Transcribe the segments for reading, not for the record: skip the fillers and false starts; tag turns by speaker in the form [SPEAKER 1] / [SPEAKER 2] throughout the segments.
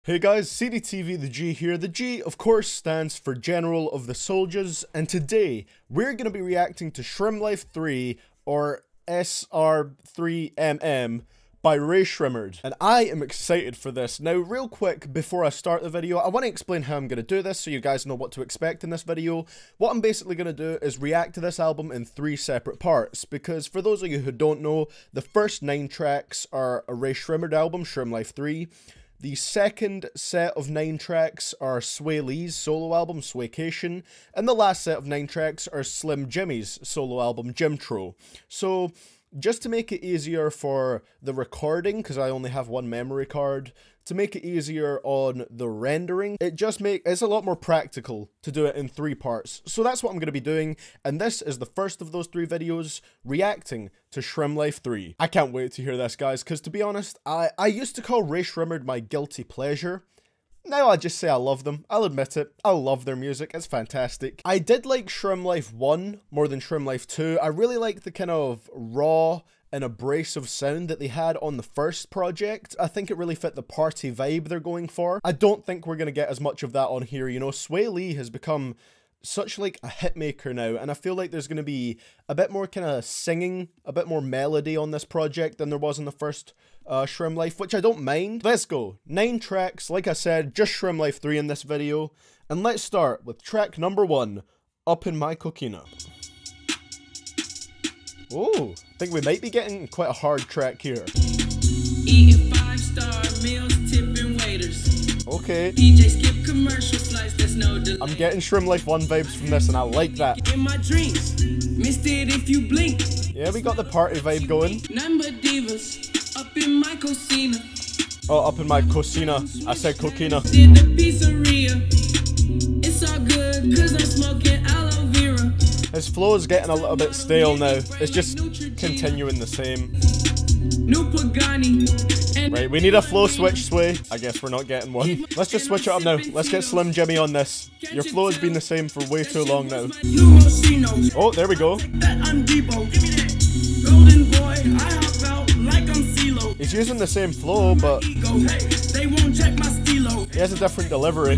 [SPEAKER 1] Hey guys, CDTVThaG here. The G, of course, stands for General of the Soldiers, and today we're going to be reacting to SremmLife 3, or SR3MM, by Rae Sremmurd, and I am excited for this. Now, real quick, before I start the video, I want to explain how I'm going to do this so you guys know what to expect in this video. What I'm basically going to do is react to this album in 3 separate parts, because for those of you who don't know, the first 9 tracks are a Rae Sremmurd album, SremmLife 3. The second set of 9 tracks are Swae's solo album, Swaecation, and the last set of 9 tracks are Jxmmi's solo album, Jxmmi. So, just to make it easier for the recording, because I only have one memory card, to make it easier on the rendering, it's a lot more practical to do it in 3 parts. So that's what I'm going to be doing, and this is the first of those 3 videos, reacting to SremmLife 3. I can't wait to hear this, guys, because to be honest, I used to call Rae Sremmurd my guilty pleasure. Now I just say I love them. I'll admit it. I love their music. It's fantastic. I did like SremmLife 1 more than SremmLife 2. I really like the kind of raw and abrasive sound that they had on the first project. I think it really fit the party vibe they're going for. I don't think we're going to get as much of that on here. You know, Swae has become such like a hitmaker now, and I feel like there's going to be a bit more kind of singing, a bit more melody on this project than there was in the first SremmLife, which I don't mind. Let's go. 9 tracks, like I said, just SremmLife 3 in this video, and let's start with track number 1, Up In My Coquina. Oh, I think we might be getting quite a hard track here.
[SPEAKER 2] Eating 5-star meals, tipping waiters.
[SPEAKER 1] Okay.
[SPEAKER 2] DJ skip commercial flights, there's no delay.
[SPEAKER 1] I'm getting SremmLife 1 vibes from this, and I like that.
[SPEAKER 2] In my dreams, missed it if you blink.
[SPEAKER 1] Yeah, we got the party vibe going.
[SPEAKER 2] None but divas, up in my cocina.
[SPEAKER 1] Oh, up in my cocina. I said coquina.
[SPEAKER 2] Did the pizzeria. It's all good, cause I'm smoking aloe vera.
[SPEAKER 1] His flow is getting a little bit stale now. It's just continuing the same.
[SPEAKER 2] New Pagani.
[SPEAKER 1] Right, we need a flow switch, Swae. I guess we're not getting one. Let's just switch it up now. Let's get Jxmmi on this. Your flow has been the same for way too long now. Oh, there we go. He's using the same flow, but he has a different delivery.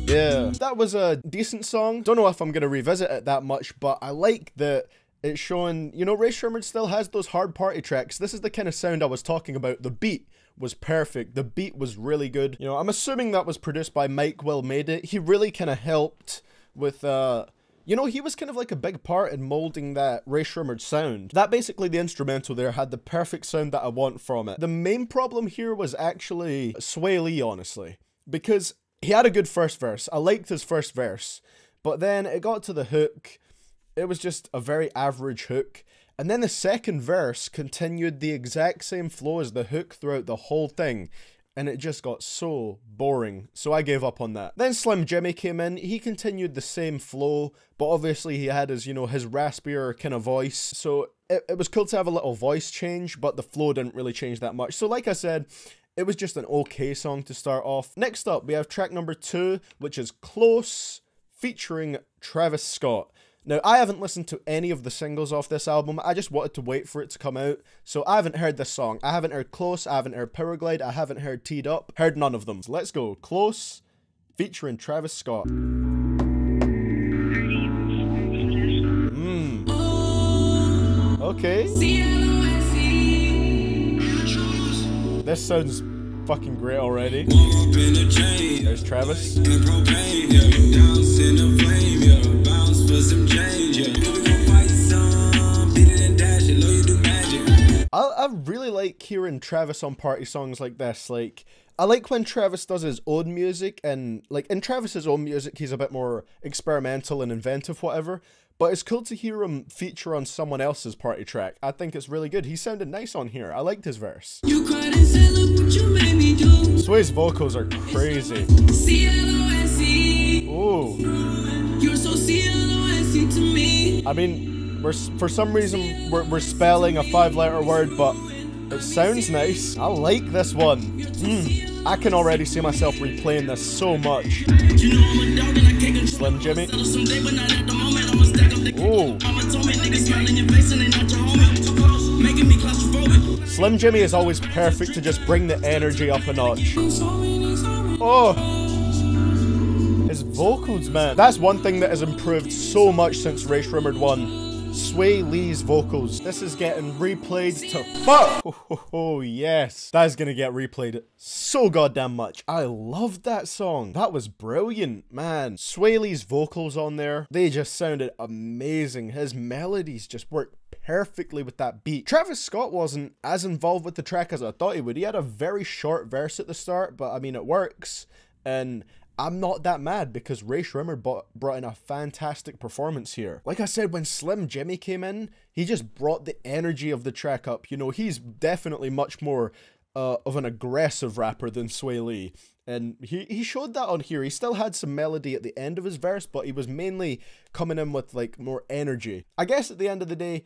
[SPEAKER 1] Yeah, that was a decent song. Don't know if I'm gonna revisit it that much, but I like that it's showing, you know, Rae Sremmurd still has those hard party tracks. This is the kind of sound I was talking about. The beat was perfect. The beat was really good. You know, I'm assuming that was produced by Mike Will Made It. He really kind of helped with, you know, he was kind of like a big part in molding that Rae Sremmurd sound. That basically, the instrumental there had the perfect sound that I want from it. The main problem here was actually Swae, honestly, because he had a good first verse. I liked his first verse, but then it got to the hook. It was just a very average hook. And then the second verse continued the exact same flow as the hook throughout the whole thing. And it just got so boring. So I gave up on that. Then Jxmmi came in. He continued the same flow, but obviously he had his, you know, his raspier kind of voice. So it was cool to have a little voice change, but the flow didn't really change that much. So like I said, it was just an okay song to start off. Next up, we have track number 2, which is Close, featuring Travis Scott. Now, I haven't listened to any of the singles off this album. I just wanted to wait for it to come out. So I haven't heard this song. I haven't heard Close, I haven't heard Powerglide, I haven't heard Teed Up. Heard none of them. So let's go. Close, featuring Travis Scott. Okay. This sounds fucking great already. There's Travis. I really like hearing Travis on party songs like this. Like, I like when Travis does his own music, and like in Travis's own music, he's a bit more experimental and inventive, whatever. But it's cool to hear him feature on someone else's party track. I think it's really good. He sounded nice on here. I liked his verse. Swae's vocals are crazy. Ooh. I mean, for some reason, we're spelling a 5-letter word, but it sounds nice. I like this one. I can already see myself replaying this so much. Jxmmi. Ooh. Slim Jxmmi is always perfect to just bring the energy up a notch. Oh, his vocals, man. That's one thing that has improved so much since Rae Sremmurd won. Swae Lee's vocals. This is getting replayed to fuck. Oh, yes. That is gonna get replayed so goddamn much. I loved that song. That was brilliant, man. Swae Lee's vocals on there, they just sounded amazing. His melodies just worked perfectly with that beat. Travis Scott wasn't as involved with the track as I thought he would. He had a very short verse at the start, but I mean, it works. And I'm not that mad because Rae Sremmurd brought in a fantastic performance here. Like I said, when Slim Jxmmi came in, he just brought the energy of the track up. You know, he's definitely much more of an aggressive rapper than Swae Lee. And he showed that on here. He still had some melody at the end of his verse, but he was mainly coming in with like more energy. I guess at the end of the day,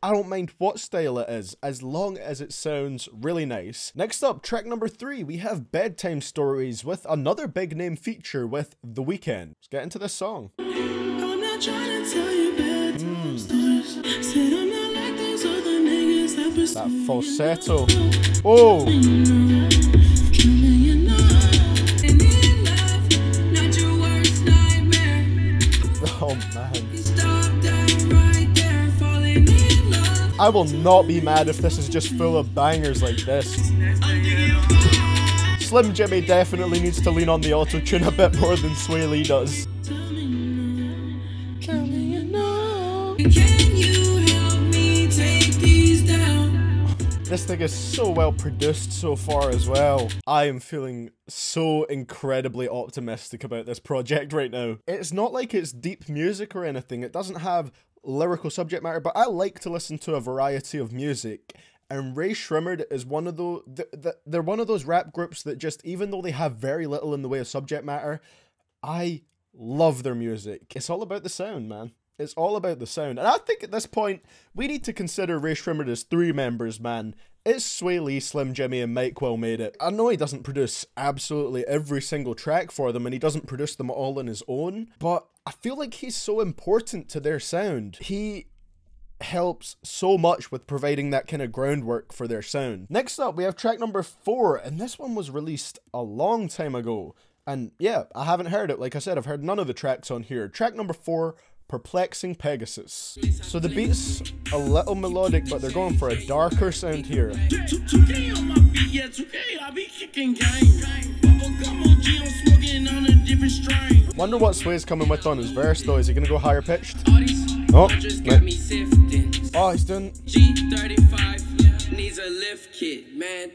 [SPEAKER 1] I don't mind what style it is, as long as it sounds really nice. Next up, track number 3, we have Bedtime Stories with another big name feature with The Weeknd. Let's get into this song.
[SPEAKER 2] I'm not trying to tell you bedtime stories. Said I'm not like those other niggas that pursue
[SPEAKER 1] That falsetto. Oh! Oh man. I will not be mad if this is just full of bangers like this. Slim Jxmmi definitely needs to lean on the auto-tune a bit more than Swae Lee does. This thing is so well produced so far as well. I am feeling so incredibly optimistic about this project right now. It's not like it's deep music or anything. It doesn't have lyrical subject matter, but I like to listen to a variety of music. And Rae Sremmurd is one of those, they're one of those rap groups that just, even though they have very little in the way of subject matter, I love their music. It's all about the sound, man. It's all about the sound. And I think at this point, we need to consider Rae Sremmurd as 3 members, man. It's Swae Lee, Slim Jxmmi, and Mike Will made it. I know he doesn't produce absolutely every single track for them, and he doesn't produce them all on his own, but I feel like he's so important to their sound. He helps so much with providing that kind of groundwork for their sound. Next up, we have track number 4, and this one was released a long time ago. And yeah, I haven't heard it. Like I said, I've heard none of the tracks on here. Track number 4, Perplexing Pegasus. So the beat's a little melodic, but they're going for a darker sound here. Wonder what Swae's coming with on his verse though. Is he gonna go higher pitched? Oh, oh, he's doing.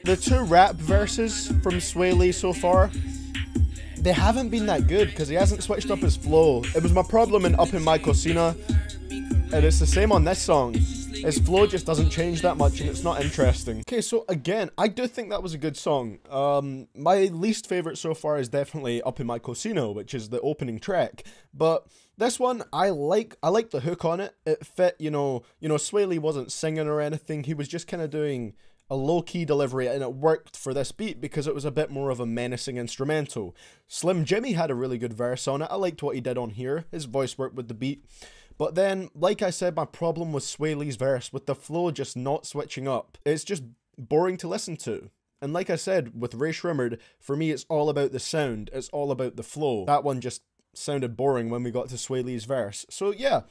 [SPEAKER 1] The 2 rap verses from Swae Lee so far, they haven't been that good because he hasn't switched up his flow. It was my problem in In My Coquina, and it's the same on this song. His flow just doesn't change that much and it's not interesting. Okay, so again, I do think that was a good song. My least favorite so far is definitely In My Coquina, which is the opening track. But this one, I like the hook on it. It fit, you know, Swae Lee wasn't singing or anything. He was just kind of doing a low-key delivery, and it worked for this beat because it was a bit more of a menacing instrumental. Slim Jxmmi had a really good verse on it. I liked what he did on here. His voice worked with the beat. But then, like I said, my problem was Swae Lee's verse, with the flow just not switching up. It's just boring to listen to. And like I said, with Rae Sremmurd, for me it's all about the sound. It's all about the flow. That one just sounded boring when we got to Swae Lee's verse. So yeah,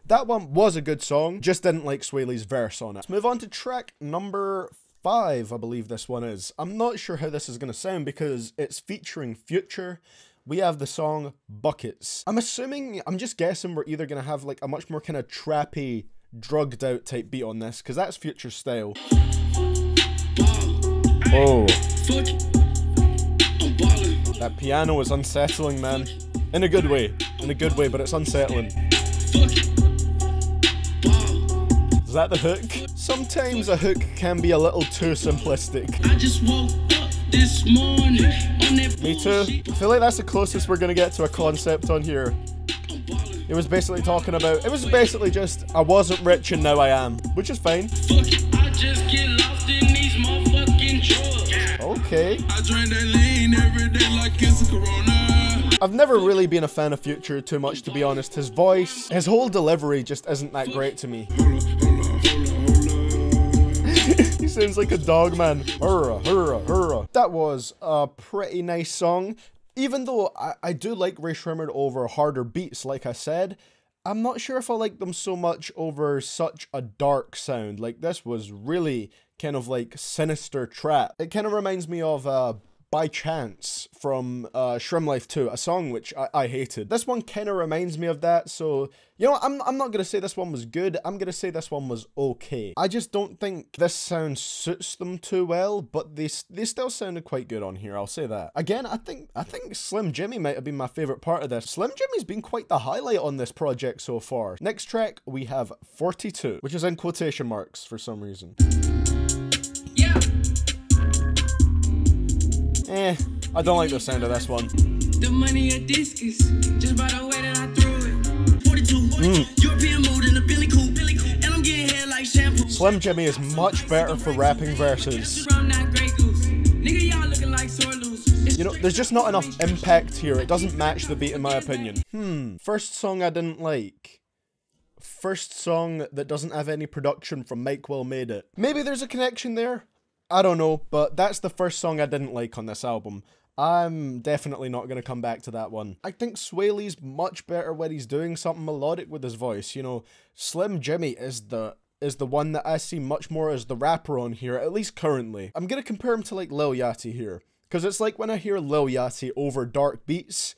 [SPEAKER 1] that one was a good song, just didn't like Swae Lee's verse on it. Let's move on to track number 5, I believe this one is. I'm not sure how this is going to sound because it's featuring Future. We have the song Buckets. I'm just guessing we're either going to have like a much more kind of trappy, drugged out type beat on this, because that's Future's style. Oh. That piano is unsettling, man. In a good way. In a good way, but it's unsettling. Is that the hook? Sometimes a hook can be a little too simplistic.
[SPEAKER 2] I just woke up this morning on that.
[SPEAKER 1] Me too. I feel like that's the closest we're gonna get to a concept on here. It was basically talking about, it was basically just, I wasn't rich and now I am, which is fine.
[SPEAKER 2] I just get lost in these motherfucking drugs.
[SPEAKER 1] Okay.
[SPEAKER 2] I drink that lean every day like it's a Corona.
[SPEAKER 1] I've never really been a fan of Future too much, to be honest. His voice, his whole delivery just isn't that great to me. He sounds like a dog, man. Hurrah, hurrah, hurrah. That was a pretty nice song. Even though I do like Rae Sremmurd over harder beats, like I said, I'm not sure if I like them so much over such a dark sound. Like, this was really kind of like sinister trap. It kind of reminds me of By Chance from SremmLife 2, a song which I hated. This one kind of reminds me of that, so, you know, I'm not going to say this one was good, I'm going to say this one was okay. I just don't think this sound suits them too well, but they still sounded quite good on here, I'll say that. Again, I think Jxmmi might have been my favourite part of this. Jxmmi's been quite the highlight on this project so far. Next track, we have 42, which is in quotation marks for some reason.
[SPEAKER 2] Yeah.
[SPEAKER 1] I don't like the sound of this one.
[SPEAKER 2] The money a discus, just by the way that I threw it. 42, European mood in the Billy Cool, and I'm getting hair like shampoo.
[SPEAKER 1] Jxmmi is much better for rapping verses.
[SPEAKER 2] Nigga, y'all looking like sore losers.
[SPEAKER 1] You know, there's just not enough impact here. It doesn't match the beat in my opinion. First song I didn't like. First song that doesn't have any production from Mike Will Made It. Maybe there's a connection there. I don't know, but that's the first song I didn't like on this album. I'm definitely not going to come back to that one. I think Swae's much better when he's doing something melodic with his voice. You know, Jxmmi is the one that I see much more as the rapper on here, at least currently. I'm going to compare him to like Lil Yachty here, because it's like when I hear Lil Yachty over dark beats,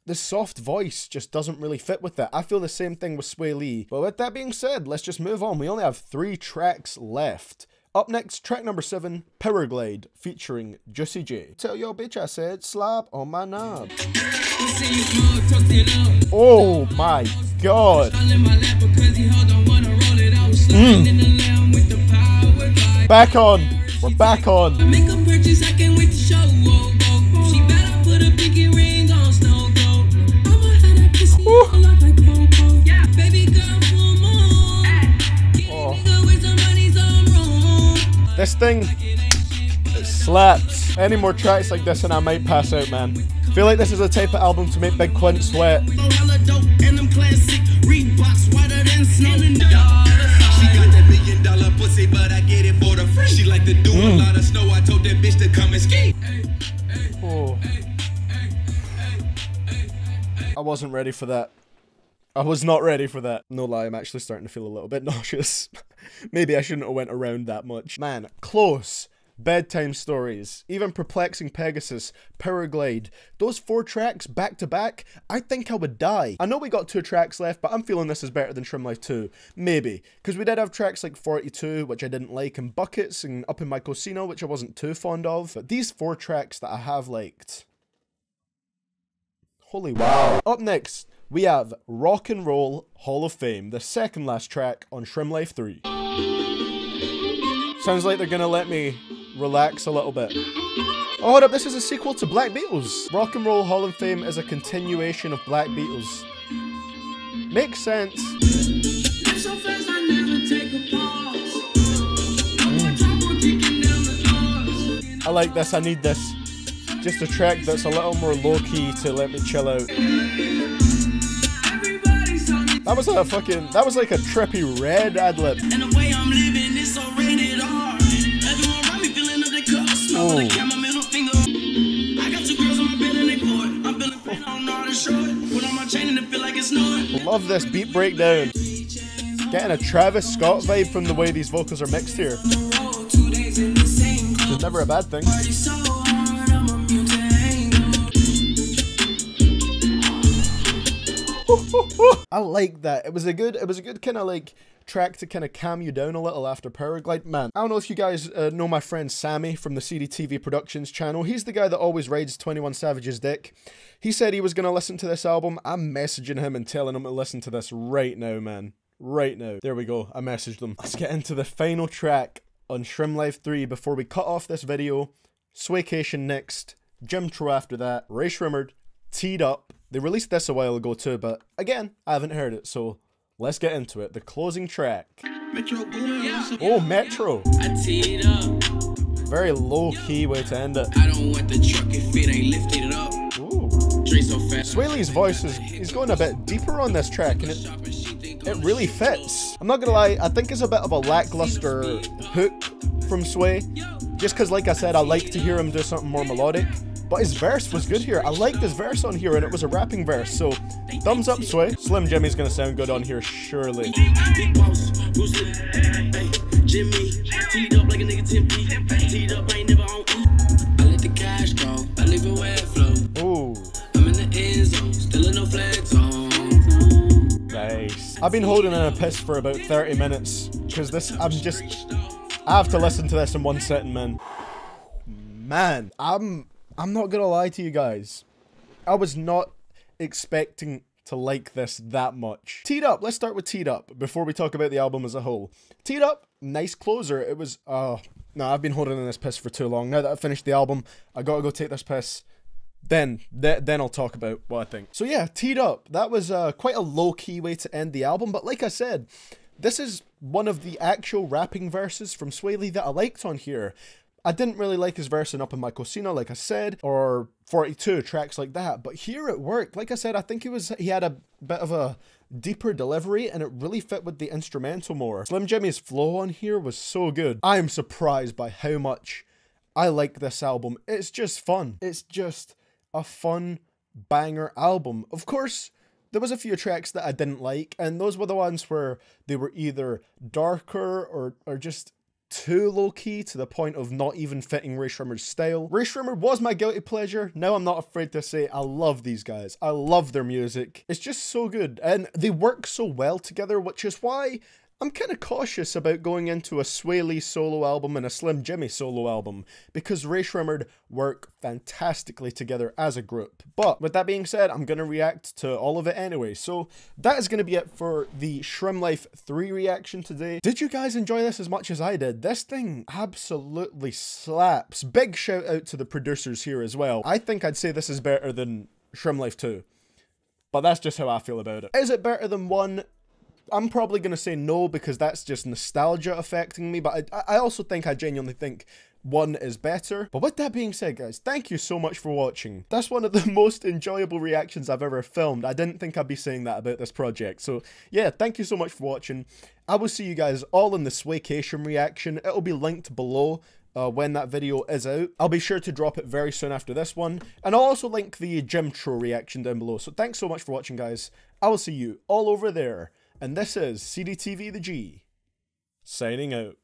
[SPEAKER 1] the soft voice just doesn't really fit with that. I feel the same thing with Swae. But with that being said, let's just move on. We only have 3 tracks left. Up next, track number 7, Powerglide, featuring Juicy J. Tell your bitch I said slap on my knob. Oh my god. Back on. We're back on. This thing, it slaps. Any more tracks like this and I might pass out, man. Feel like this is the type of album to make Big Quint sweat. Oh. I wasn't ready for that. I was not ready for that. No lie, I'm actually starting to feel a little bit nauseous. Maybe I shouldn't have went around that much. Man, close. Bedtime Stories, even Perplexing Pegasus, Powerglide. Those 4 tracks back to back, I think I would die. I know we got 2 tracks left, but I'm feeling this is better than SremmLife 2. Maybe. Because we did have tracks like 42, which I didn't like, and Buckets, and In My Coquina, which I wasn't too fond of. But these 4 tracks that I have liked. Holy wow. Up next, we have Rock and Roll Hall of Fame, the second last track on SremmLife 3. Sounds like they're gonna let me relax a little bit. Oh, hold up, this is a sequel to Black Beatles. Rock and Roll Hall of Fame is a continuation of Black Beatles. Makes sense. I like this, I need this. Just a track that's a little more low-key to let me chill out. That was like a trippy red ad-lib. Oh. Love this beat breakdown. Getting a Travis Scott vibe from the way these vocals are mixed here. It's never a bad thing. I like that. It was a good kind of like track to kind of calm you down a little after Powerglide. Man, I don't know if you guys know my friend Sammy from the CDTV Productions channel. He's the guy that always rides 21 Savage's dick. He said he was going to listen to this album. I'm messaging him and telling him to listen to this right now, man. Right now. There we go. I messaged them. Let's get into the final track on SremmLife 3 before we cut off this video. Swaecation next. Jxmmi after that. Rae Sremmurd. Teed Up. They released this a while ago too, but again, I haven't heard it, so let's get into it. The closing track. Oh, Metro. Very low-key way to end it. I don't want the truck if it ain't lifted up. Ooh. Swae's voice he's going a bit deeper on this track, and it really fits. I'm not gonna lie, I think it's a bit of a lackluster hook from Swae, just because, like I said, I like to hear him do something more melodic. But his verse was good here. I liked his verse on here, and it was a rapping verse. So, thumbs up, Swae. Jxmmi's gonna sound good on here, surely. Jxmmi, teed up like a nigga 10 teed up, I ain't never on E. I let the cash go, I leave it where it flow. Ooh. I'm in the end zone, still in no flag zone. Nice. I've been holding in a piss for about 30 minutes, because this, I have to listen to this in one sitting, man. Man, I'm not gonna lie to you guys. I was not expecting to like this that much. Teed Up, let's start with Teed Up before we talk about the album as a whole. Teed Up, nice closer. It was, no, I've been holding in this piss for too long. Now that I've finished the album, I gotta go take this piss. Then I'll talk about what I think. So yeah, Teed Up, that was quite a low-key way to end the album, but like I said, this is one of the actual rapping verses from Swae that I liked on here. I didn't really like his verse in Up In My Coquina, like I said, or 42, tracks like that, but here it worked. Like I said, I think he had a bit of a deeper delivery, and it really fit with the instrumental more. Jxmmi's flow on here was so good. I am surprised by how much I like this album. It's just fun. It's just a fun banger album. Of course, there was a few tracks that I didn't like, and those were the ones where they were either darker or just too low-key to the point of not even fitting Rae Sremmurd's style. Rae Sremmurd was my guilty pleasure. Now I'm not afraid to say I love these guys. I love their music. It's just so good, and they work so well together, which is why I'm kind of cautious about going into a Swae solo album and a Jxmmi solo album, because Rae Sremmurd work fantastically together as a group. But with that being said, I'm going to react to all of it anyway. So that is going to be it for the SremmLife 3 reaction today. Did you guys enjoy this as much as I did? This thing absolutely slaps. Big shout out to the producers here as well. I think I'd say this is better than SremmLife 2. But that's just how I feel about it. Is it better than 1? I'm probably going to say no, because that's just nostalgia affecting me, but I also think, I genuinely think 1 is better. But with that being said, guys, thank you so much for watching. That's one of the most enjoyable reactions I've ever filmed. I didn't think I'd be saying that about this project. So yeah, thank you so much for watching. I will see you guys all in the Swaecation reaction. It'll be linked below when that video is out. I'll be sure to drop it very soon after this one. And I'll also link the Jxmmi reaction down below. So thanks so much for watching, guys. I will see you all over there. And this is CDTVThaG, signing out.